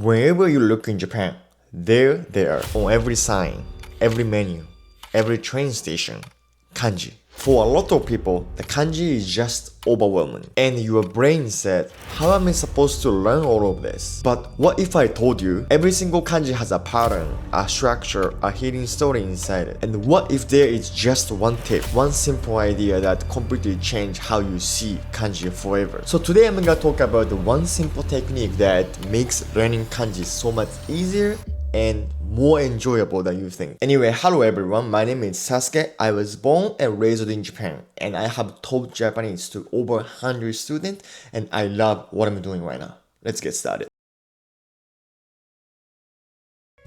Wherever you look in Japan, there they are on every sign, every menu, every train station. Kanji. For a lot of people, the kanji is just overwhelming. And your brain said, how am I supposed to learn all of this? But what if I told you every single kanji has a pattern, a structure, a hidden story inside it? And what if there is just one tip, one simple idea that completely changes how you see kanji forever? So today I'm gonna talk about the one simple technique that makes learning kanji so much easier and more enjoyable than you think. Anyway, hello everyone, my name is Sasuke. I was born and raised in Japan, and I have taught Japanese to over 100 students, and I love what I'm doing right now. Let's get started.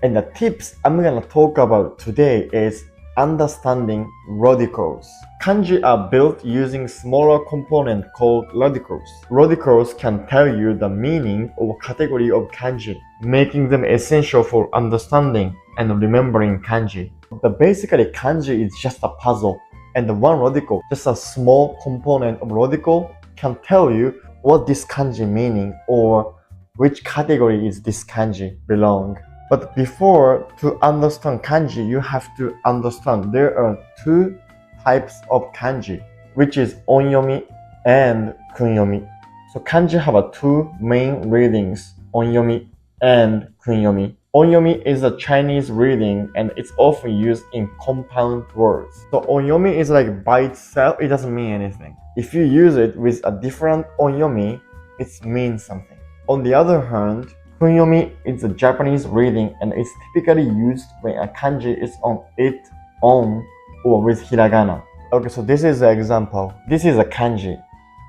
And the tips I'm gonna talk about today is understanding radicals. Kanji are built using smaller component called radicals. Radicals can tell you the meaning or category of kanji, making them essential for understanding and remembering kanji. But basically, kanji is just a puzzle, and the one radical, just a small component of radical, can tell you what this kanji meaning or which category is this kanji belong. But before to understand kanji, you have to understand there are two types of kanji, which is onyomi and kunyomi. So kanji have two main readings, onyomi and kunyomi. Onyomi is a Chinese reading and it's often used in compound words. So onyomi is like by itself, it doesn't mean anything. If you use it with a different onyomi, it means something. On the other hand, kunyomi is a Japanese reading and it's typically used when a kanji is on its own or with hiragana. Okay, so this is an example. This is a kanji.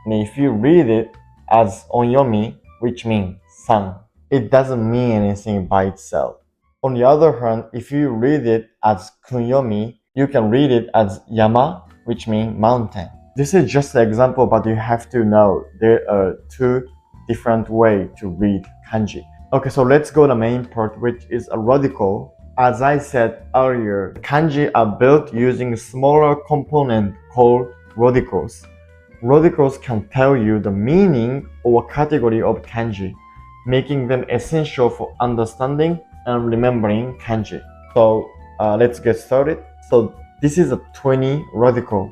And if you read it as onyomi, which means sun, it doesn't mean anything by itself. On the other hand, if you read it as kunyomi, you can read it as yama, which means mountain. This is just an example, but you have to know there are two different ways to read kanji. Okay, so let's go to the main part, which is a radical. As I said earlier, kanji are built using smaller component called radicals. Radicals can tell you the meaning or category of kanji, making them essential for understanding and remembering kanji. So let's get started. So this is a 20 radical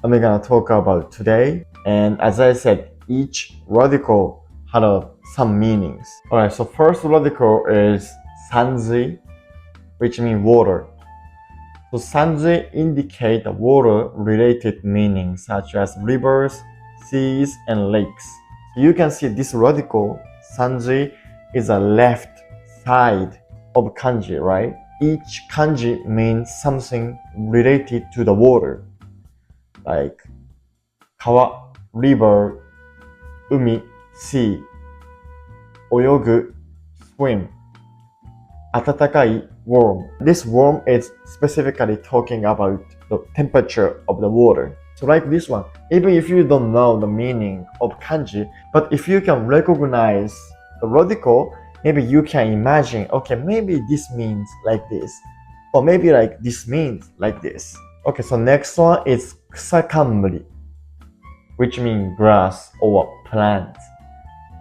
I'm gonna talk about today. And as I said, each radical had some meanings. Alright, so first radical is sanzui, which means water. So sanzui indicate the water-related meanings such as rivers, seas, and lakes. So you can see this radical, sanzui, is a left side of kanji, right? Each kanji means something related to the water, like kawa, river, umi, sea, 泳ぐ swim, 温かい warm. This warm is specifically talking about the temperature of the water. So like this one, even if you don't know the meaning of kanji, but if you can recognize the radical, maybe you can imagine, okay, maybe this means like this, or maybe like this means like this. Okay, so next one is kusakamburi, which means grass or plant.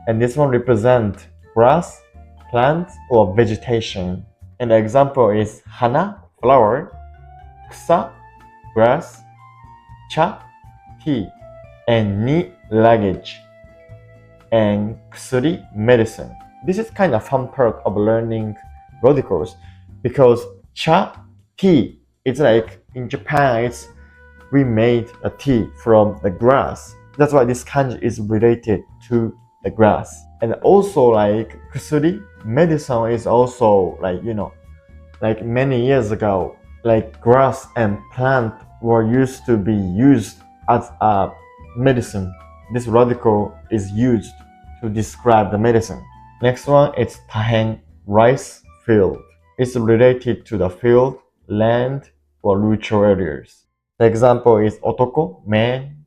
And this one represents grass, plants, or vegetation. And the example is hana, flower, kusa, grass, cha, tea, and ni, luggage, and kusuri, medicine. This is kind of fun part of learning radicals because cha, tea, it's like in Japan, we made a tea from the grass. That's why this kanji is related to the grass. And also like kusuri, medicine is also like, like many years ago, like grass and plant were used to be used as a medicine. This radical is used to describe the medicine. Next one is tahen, rice field. It's related to the field, land, or rural areas. The example is otoko, man,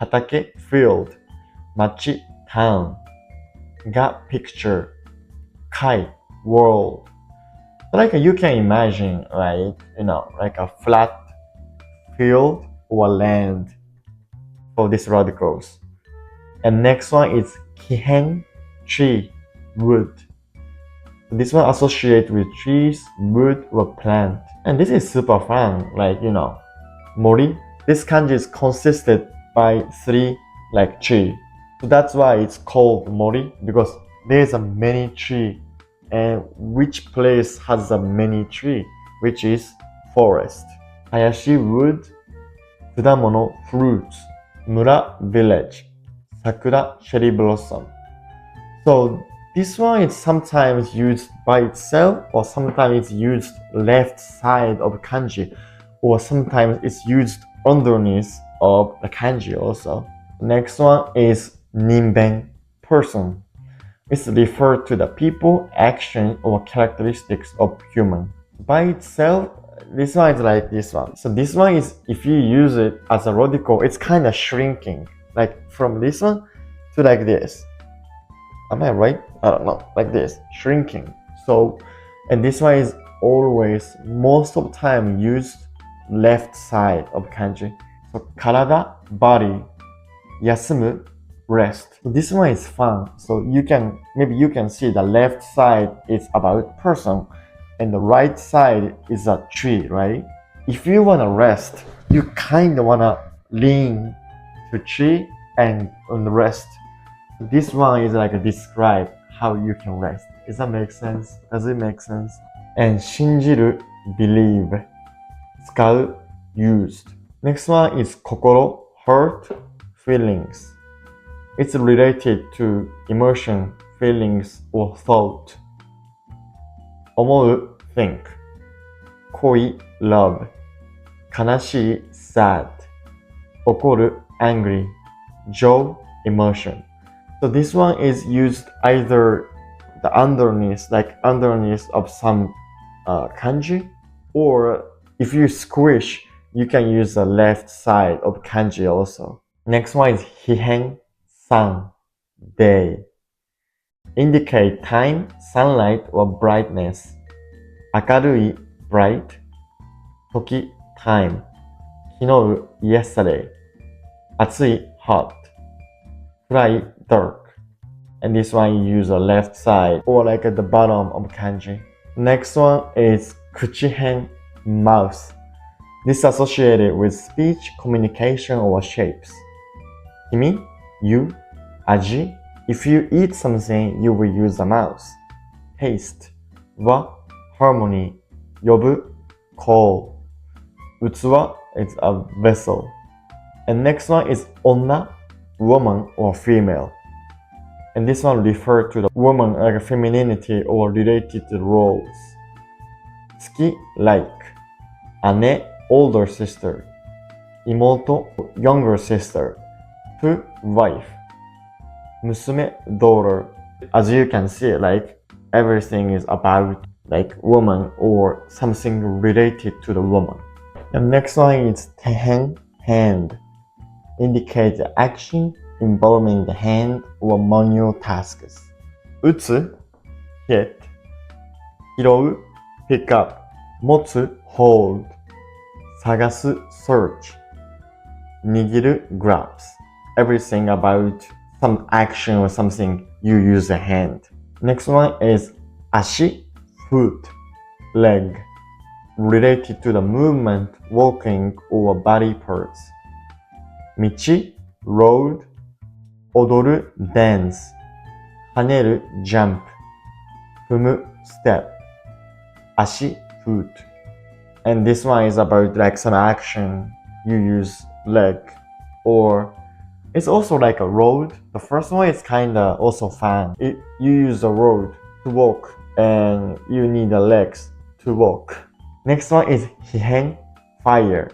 hatake, field, machi, town, ga, picture, kai, world. Like you can imagine, like, like a flat field or land for these radicals. And next one is kihen, tree, wood. This one associated with trees, wood, or plant. And this is super fun, like, mori. This kanji is consisted by three, like, tree. So that's why it's called mori, because there's a many tree. And which place has a many tree, which is forest. Hayashi, wood. Kudamono, fruits. Mura, village. Sakura, cherry blossom. So this one is sometimes used by itself, or sometimes it's used left side of kanji, or sometimes it's used underneath of the kanji also. Next one is ninben, person. It's referred to the people, action, or characteristics of human. By itself, this one is like this one. So this one is, if you use it as a radical, it's kind of shrinking. Like from this one to like this. Am I right? I don't know. Like this. Shrinking. So, and this one is always, most of the time, used left side of kanji. So, karada, body. Yasumu, rest. So this one is fun. So maybe you can see the left side is about person and the right side is a tree, right? If you want to rest, you kind of want to lean to tree and rest. This one is like a describe how you can rest. Does that make sense? Does it make sense? And shinjiru, believe. Tsukau, used. Next one is kokoro, heart, feelings. It's related to emotion, feelings, or thought. Omou, think. Koi, love. Kanashii, sad. Okoru, angry. Jo, emotion. So this one is used either the underneath of some kanji, or if you squish, you can use the left side of kanji also. Next one is hihen, sun, day. Indicate time, sunlight, or brightness. Akarui, bright. Toki, time. Kinoru, yesterday. Atsui, hot. Kurai, dark. And this one you use the left side or like at the bottom of kanji. Next one is kuchihen, mouth. This is associated with speech, communication, or shapes. Kimi, you. Aji, if you eat something, you will use the mouth. Taste. Wa, harmony. Yobu, call. Utsuwa is a vessel. And next one is onna, woman or female. And this one refers to the woman like a femininity or related to roles. Tsuki, like. Ane, older sister. Imoto, younger sister. Fu, wife. Musume, daughter. As you can see, like everything is about like woman or something related to the woman. The next one is tehen, hand. Indicate the action involving the hand or manual tasks. Utsu, hit. Hirou, pick up. Motsu, hold. Sagasu, search. Nigiru, grabs. Everything about some action or something you use a hand. Next one is ashi, foot, leg. Related to the movement, walking, or body parts. Michi, road. Odoru, dance. Haneru, jump. Fumu, step. Ashi, foot. And this one is about like some action you use leg, or it's also like a road. The first one is kinda also fun. You use the road to walk and you need the legs to walk. Next one is hihen, fire.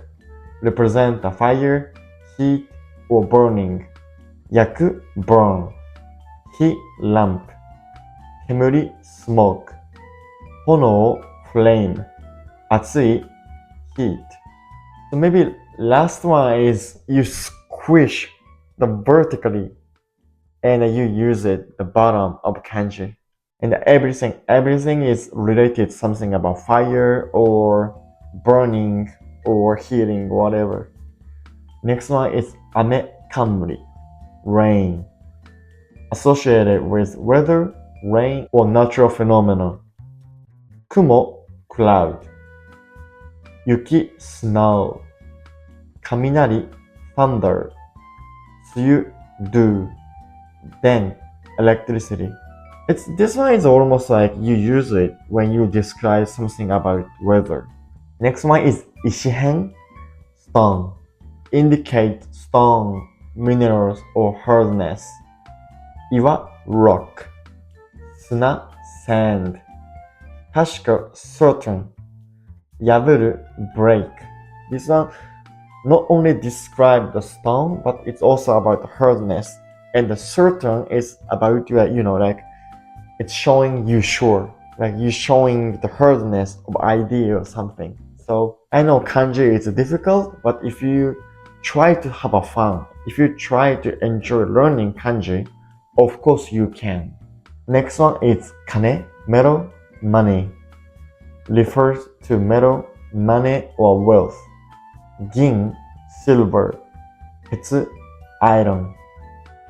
Represent the fire, heat, or burning. Yaku, burn. Hi, lamp. Kemuri, smoke. Hono, flame. Atsui, heat. So maybe last one is you squish the vertically and you use it the bottom of kanji. And everything is related something about fire or burning or heating, whatever. Next one is ame kanmuri, rain. Associated with weather, rain, or natural phenomena. Kumo, cloud. Yuki, snow. Kaminari, thunder. Tsuyu, dew. Den, electricity. This one is almost like you use it when you describe something about weather. Next one is ishihen, stone. Indicate stone, minerals, or hardness. Iwa, rock. Suna, sand. Tashika, certain. Yaburu, break. This one not only describe the stone, but it's also about the hardness. And the certain is about, like, it's showing you sure. Like you showing the hardness of idea or something. So I know kanji is difficult, but if you try to have a fun, if you try to enjoy learning kanji, of course you can. Next one is kane, metal, money. Refers to metal, money, or wealth. Gin, silver. Hetsu, iron.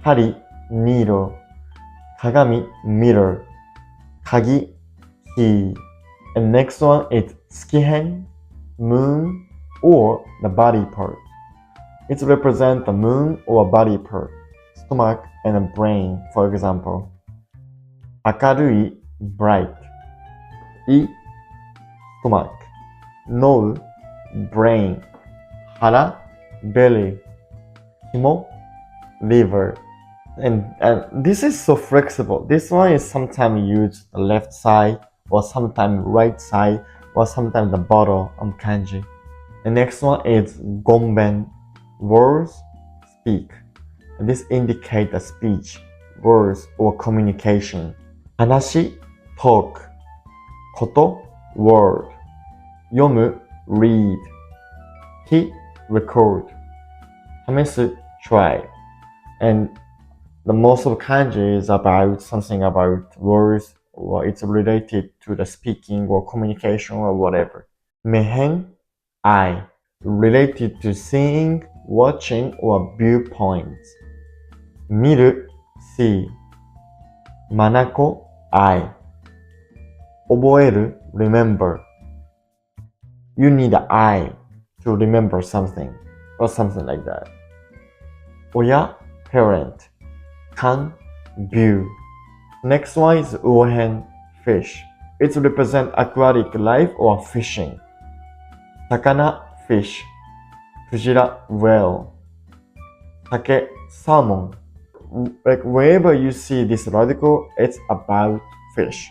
Hari, needle. Kagami, mirror. Kagi, key. And next one is skihen, moon, or the body part. It represents the moon or body part, stomach and a brain, for example. Akarui, bright. I, stomach. No, brain. Hara, belly. Himo, liver. And this is so flexible. This one is sometimes used the left side, or sometimes right side, or sometimes the bottom of kanji. The next one is gomben, words, speak. And this indicates a speech, words, or communication. Hanashi, talk. Koto, word. Yomu, read. Hi, record. Hamesu, try. And the most of kanji is about something about words, or it's related to the speaking or communication or whatever. Mehen, eye, related to seeing, watching, or viewpoints. Miru, see. Manako, eye. Oboeru, remember. You need an eye to remember something, or something like that. Oya, parent. Kan, view. Next one is uohen, fish. It represents aquatic life or fishing. Sakana, fish. Fujira, whale. Sake, salmon. Like wherever you see this radical, it's about fish.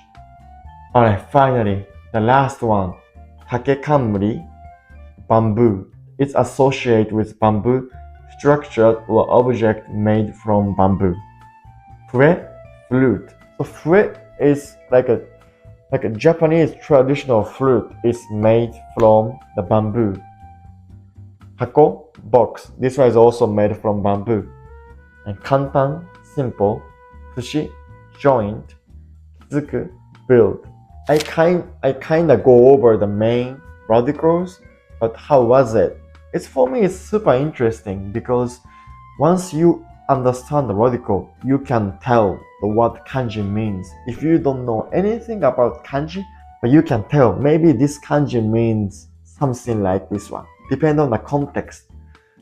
Alright, finally, the last one. Takekamuri, bamboo. It's associated with bamboo, structure or object made from bamboo. Fue, flute. So fue is like a Japanese traditional flute is made from the bamboo. Hako, box. This one is also made from bamboo. And kantan, simple. Fushi, joint. Kizuku, build. I kinda go over the main radicals, but how was it? For me, it's super interesting because once you understand the radical, you can tell what kanji means. If you don't know anything about kanji, but you can tell maybe this kanji means something like this one, depending on the context.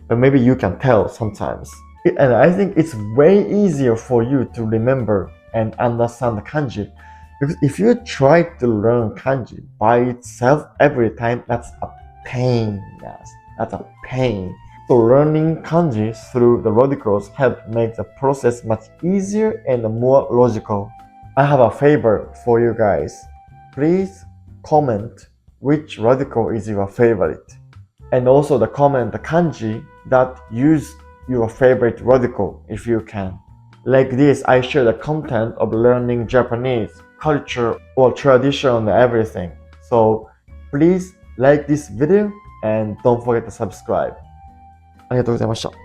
But maybe you can tell sometimes. And I think it's way easier for you to remember and understand the kanji. Because if you try to learn kanji by itself every time, that's a pain, guys. That's a pain. So learning kanji through the radicals help make the process much easier and more logical. I have a favor for you guys. Please comment which radical is your favorite. And also comment the kanji that use your favorite radical if you can. Like this, I share the content of learning Japanese, culture, or tradition and everything. So please like this video and don't forget to subscribe. ありがとうございました。